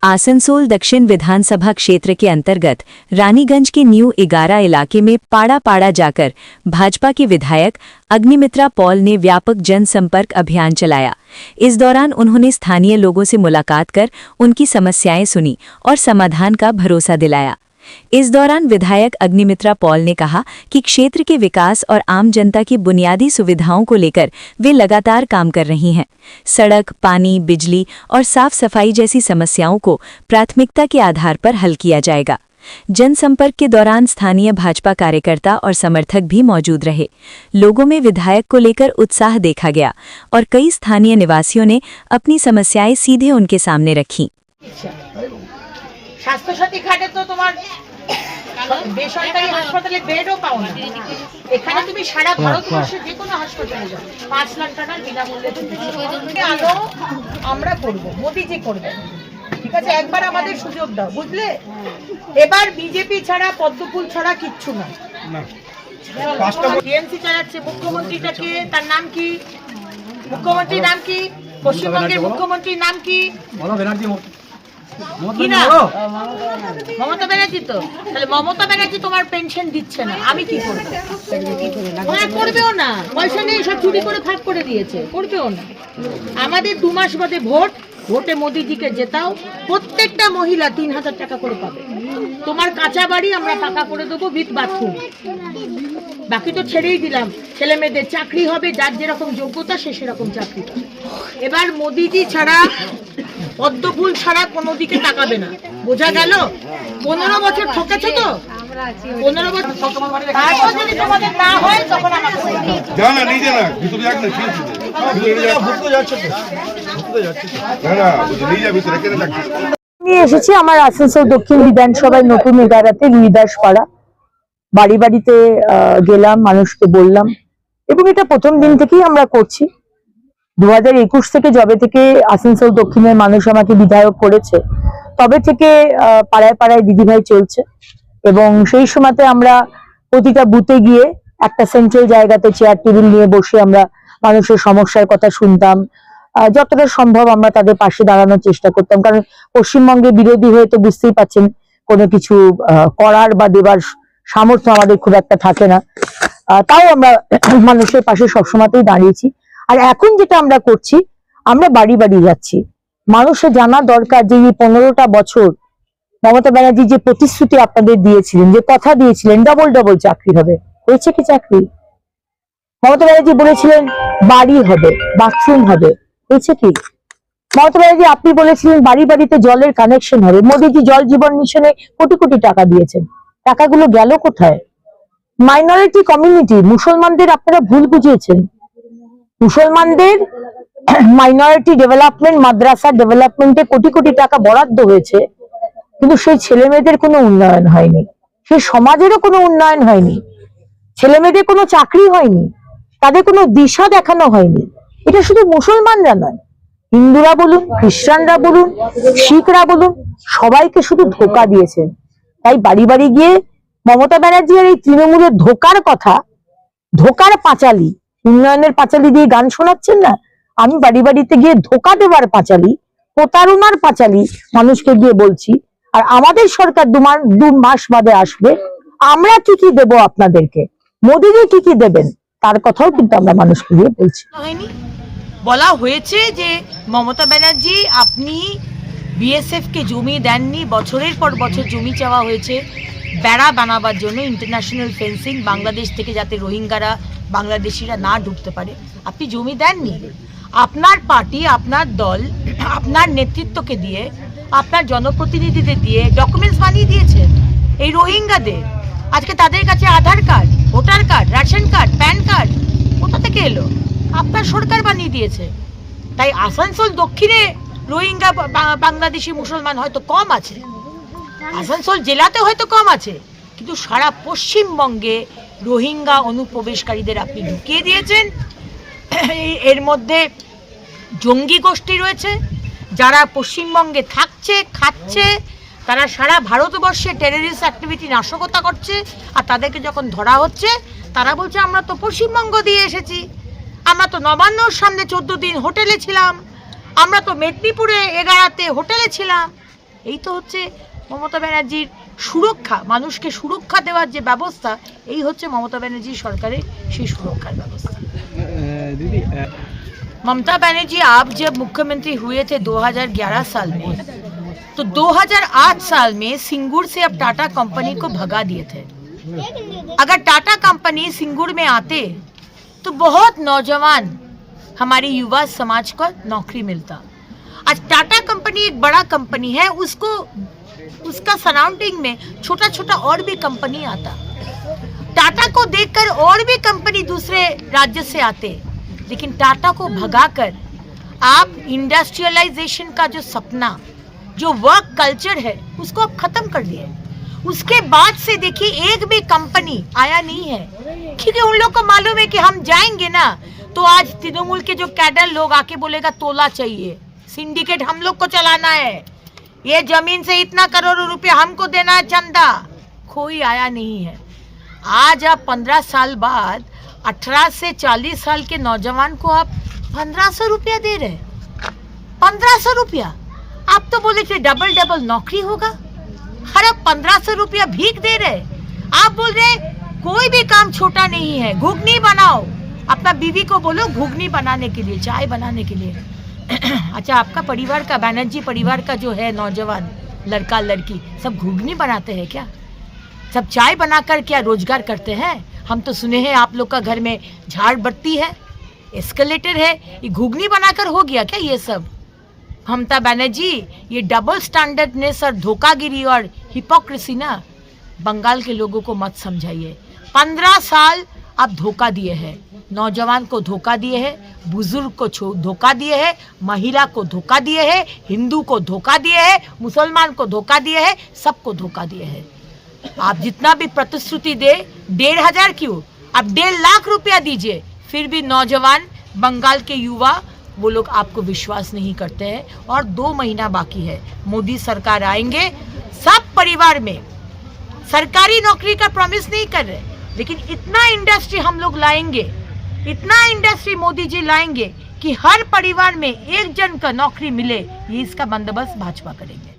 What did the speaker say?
आसनसोल दक्षिण विधानसभा क्षेत्र के अंतर्गत रानीगंज के न्यू 11 इलाके में पाड़ा पाड़ा जाकर भाजपा के विधायक अग्निमित्रा पॉल ने व्यापक जनसंपर्क अभियान चलाया। इस दौरान उन्होंने स्थानीय लोगों से मुलाकात कर उनकी समस्याएं सुनी और समाधान का भरोसा दिलाया। इस दौरान विधायक अग्निमित्रा पॉल ने कहा कि क्षेत्र के विकास और आम जनता की बुनियादी सुविधाओं को लेकर वे लगातार काम कर रही हैं। सड़क, पानी, बिजली और साफ सफाई जैसी समस्याओं को प्राथमिकता के आधार पर हल किया जाएगा। जनसंपर्क के दौरान स्थानीय भाजपा कार्यकर्ता और समर्थक भी मौजूद रहे। लोगों में विधायक को लेकर उत्साह देखा गया और कई स्थानीय निवासियों ने अपनी समस्याएं सीधे उनके सामने रखीं। স্বাস্থ্যসাথী কার্ডে তো তোমার বেসরকারি হাসপাতালে বেডও পাও না। এখানে তুমি সারা ভারতবর্ষে যে কোনো হাসপাতালে যাও 5 লাখ টাকার বিনামূল্যে তুমি আলো আমরা করব, মোদিজি করবে। ঠিক আছে, একবার আমাদের সুযোগ দাও, বুঝলে? এবার বিজেপি ছাড়া পদ্মফুল ছাড়া কিচ্ছু না। টিএমসি চালাচ্ছে মুখ্যমন্ত্রীটাকে, তার নাম কি? মুখ্যমন্ত্রীর নাম কি? পশ্চিমবঙ্গের মুখ্যমন্ত্রীর নাম কি? মমতা ব্যানার্জি। তো তাহলে মমতা ব্যানার্জি তোমার পেনশন দিচ্ছে না, আমি কি করবো? করবেও না, পয়সা নেই, সব চুরি করে ভাগ করে দিয়েছে, করবেও না। আমাদের 2 মাস বাদে ভোটে মোদিজিকে জেতাও, প্রত্যেকটা মহিলা 3000 টাকা করে পাবে। তোমার কাঁচা বাড়ি আমরা পাকা করে দেবো উইথ বাথরুম। বাকি তো ছেড়েই দিলাম, ছেলে মেয়েদের চাকরি হবে, যার যেরকম যোগ্যতা সে সেরকম চাকরি পাবে। এবার মোদিজি ছাড়া, পদ্মফুল ছাড়া কোনো দিকে তাকাবে না, বোঝা গেল? 15 বছর ঠকেছে তো, 15 বছর তারপর যদি তোমাদের না হয় তখন আমি এসেছি আমার আসানসোল দক্ষিণ বিধানসভায় নতুন 11তে রুইদাসপাড়া। বাড়ি বাড়িতে গেলাম, মানুষকে বললাম, এবং এটা প্রথম দিন থেকেই আমরা করছি। 2021 থেকে যবে থেকে আসানসোল দক্ষিণের মানুষ আমাকে বিধায়ক করেছে, তবে থেকে পাড়ায় পাড়ায় দিদিভাই চলছে। এবং সেই সময়তে আমরা প্রতিটা বুথে গিয়ে একটা সেন্ট্রাল জায়গাতে চেয়ার টেবিল নিয়ে বসে আমরা মানুষের সমস্যার কথা শুনতাম। যতটা সম্ভব আমরা তাদের পাশে দাঁড়ানোর চেষ্টা করতাম, কারণ পশ্চিমবঙ্গে বিরোধী হয়ে তো বুঝতেই পাচ্ছেন কোনো কিছু করার বা দেবার সামর্থ্য আমাদের খুব একটা থাকে না। তাও আমরা মানুষের পাশে সবসময়তেই দাঁড়িয়েছি। আর এখন যেটা আমরা করছি, আমরা বাড়ি বাড়ি যাচ্ছি। মানুষের জানা দরকার যে এই 15টা বছর মমতা ব্যানার্জি যে প্রতিশ্রুতি আপনাদের দিয়েছিলেন, যে কথা দিয়েছিলেন ডবল ডবল চাকরি হবে, হয়েছে কি চাকরি? মমতা ব্যানার্জি বলেছিলেন বাড়ি হবে, বাথরুম হবে, হয়েছে কি? মমতা ব্যানার্জি আপনি বলেছিলেন বাড়ি বাড়িতে জলের কানেকশন হবে। মোদিজি জল জীবন মিশনে কোটি কোটি টাকা দিয়েছেন, টাকাগুলো গেল কোথায়? মাইনরিটি কমিউনিটি, মুসলমানদের আপনারা ভুল বুঝিয়েছেন। মুসলমানদের মাইনরিটি ডেভেলপমেন্ট, মাদ্রাসা ডেভেলপমেন্টে কোটি কোটি টাকা বরাদ্দ হয়েছে, কিন্তু সেই ছেলে মেয়েদের কোনো উন্নয়ন হয়নি, সেই সমাজেরও কোনো উন্নয়ন হয়নি, ছেলে মেয়েদের কোনো চাকরি হয়নি, তাদের কোনো দিশা দেখানো হয়নি। এটা শুধু মুসলমানরা নয়, হিন্দুরা বলুন, খ্রিস্টানরা বলুন, শিখরা বলুন, সবাইকে শুধু ধোঁকা দিয়েছেন। তাই বাড়ি বাড়ি গিয়ে মমতা ব্যানার্জি আর এই তৃণমূলের ধোঁকার কথা, ধোঁকার পাঁচালী, উন্নয়নের পাঁচালী দিয়ে গান শোনাচ্ছেন না, আমি বাড়ি বাড়িতে গিয়ে ধোঁকা দেবার পাঁচালী, প্রতারণার পাঁচালী মানুষকে গিয়ে বলছি। আর আমাদের সরকার 2 মাস বাদে আসবে, আমরা কি কি দেবো আপনাদেরকে, মোদিজি কি কি দেবেন, তার কথাও কিন্তু আমরা মানুষকে গিয়ে বলছি। বলা হয়েছে যে মমতা ব্যানার্জি আপনি বিএসএফ কে জমি দেননি, বছরের পর বছর জমি চাওয়া হয়েছে বেড়া বানাবার জন্য, ইন্টারন্যাশনাল ফেন্সিং, বাংলাদেশ থেকে যাতে রোহিঙ্গারা, বাংলাদেশিরা না ঢুকতে পারে, আপনি জমি দেননি। আপনার পার্টি, আপনার দল, আপনার নেতৃত্বকে দিয়ে, আপনার জনপ্রতিনিধিদের দিয়ে ডকুমেন্টস বানিয়ে দিয়েছেন এই রোহিঙ্গাদের। আজকে তাদের কাছে Aadhaar card, voter card, ration card, PAN card কোথা থেকে এলো? আপনার সরকার বানিয়ে দিয়েছে। তাই আসানসোল দক্ষিণে রোহিঙ্গা বাংলাদেশি মুসলমান হয়তো কম আছে, আসানসোল জেলাতে হয়তো কম আছে, কিন্তু সারা পশ্চিমবঙ্গে রোহিঙ্গা অনুপ্রবেশকারীদের আপনি ঢুকিয়ে দিয়েছেন। এর মধ্যে জঙ্গি গোষ্ঠী রয়েছে, যারা পশ্চিমবঙ্গে থাকছে, খাচ্ছে, তারা সারা ভারতবর্ষে টেররিস্ট অ্যাক্টিভিটি, নাশকতা করছে। আর তাদেরকে যখন ধরা হচ্ছে, তারা বলছে আমরা তো পশ্চিমবঙ্গ দিয়ে এসেছি, আমরা তো নবান্নর সামনে 14 দিন হোটেলে ছিলাম, আমরা তো মেদিনীপুরে 11তে হোটেলে ছিলাম। এই তো হচ্ছে মমতা ব্যানার্জির সুরক্ষা, মানুষকে সুরক্ষা দেওয়ার যে ব্যবস্থা, এই হচ্ছে মমতা ব্যানার্জির সরকারের সেই সুরক্ষার ব্যবস্থা। दीदी ममता बनर्जी आप जब मुख्यमंत्री हुए थे 2011 साल में, तो 2008 साल में सिंगूर से अब टाटा कंपनी को भगा दिए थे। अगर टाटा कंपनी सिंगूर में आते तो बहुत नौजवान हमारी युवा समाज को नौकरी मिलता। आज टाटा कंपनी एक बड़ा कंपनी है, उसका सराउंडिंग में छोटा छोटा और भी कंपनी आता। टाटा को देखकर और भी कंपनी दूसरे राज्य से आते, लेकिन टाटा को भगाकर आप इंडस्ट्रियलाइजेशन का जो सपना, जो वर्क कल्चर है, उसको आप खत्म कर दिए। उसके बाद से देखिए एक भी कंपनी आया नहीं है, क्योंकि उन लोग को मालूम है कि हम जाएंगे ना तो आज तृणमूल के जो कैडर लोग आके बोलेगा तोला चाहिए, सिंडिकेट हम लोग को चलाना है, ये जमीन से इतना करोड़ों रुपया हमको देना है चंदा। कोई आया नहीं है। आज आप 15 साल बाद 18 से 40 साल के नौजवान को आप 1500 रुपया दे रहे हैं। 1500 रुपया, आप तो बोले थे डबल डबल नौकरी होगा, हर अब 1500 रुपया भीख दे रहे। आप बोल रहे कोई भी काम छोटा नहीं है, घुगनी बनाओ, अपना बीवी को बोलो घुगनी बनाने के लिए, चाय बनाने के लिए। अच्छा, आपका परिवार का, बैनर्जी परिवार का जो है नौजवान लड़का लड़की सब घुगनी बनाते हैं क्या? सब चाय बनाकर क्या रोजगार करते हैं? हम तो सुने हैं आप लोग का घर में झाड़ बत्ती है, एस्केलेटर है, ये घुगनी बनाकर हो गया क्या ये सब? ममता बनर्जी, ये डबल स्टैंडर्डनेस और धोखागिरी और हिपोक्रेसी ना बंगाल के लोगों को मत समझाइए। 15 साल आप धोखा दिए हैं, नौजवान को धोखा दिए हैं, बुजुर्ग को धोखा दिए हैं, महिला को धोखा दिए हैं, हिंदू को धोखा दिए हैं, मुसलमान को धोखा दिए हैं, सबको धोखा दिए हैं। आप जितना भी प्रतिश्रुति दे, 1500 क्यों, आप 1.5 लाख रुपया दीजिए, फिर भी नौजवान बंगाल के युवा वो लोग आपको विश्वास नहीं करते हैं। और 2 महीना बाकी है, मोदी सरकार आएंगे, सब परिवार में सरकारी नौकरी का प्रॉमिस नहीं कर रहे, लेकिन इतना इंडस्ट्री हम लोग लाएंगे, इतना इंडस्ट्री मोदी जी लाएंगे कि हर परिवार में एक जन का नौकरी मिले, ये इसका बंदोबस्त भाजपा करेंगे।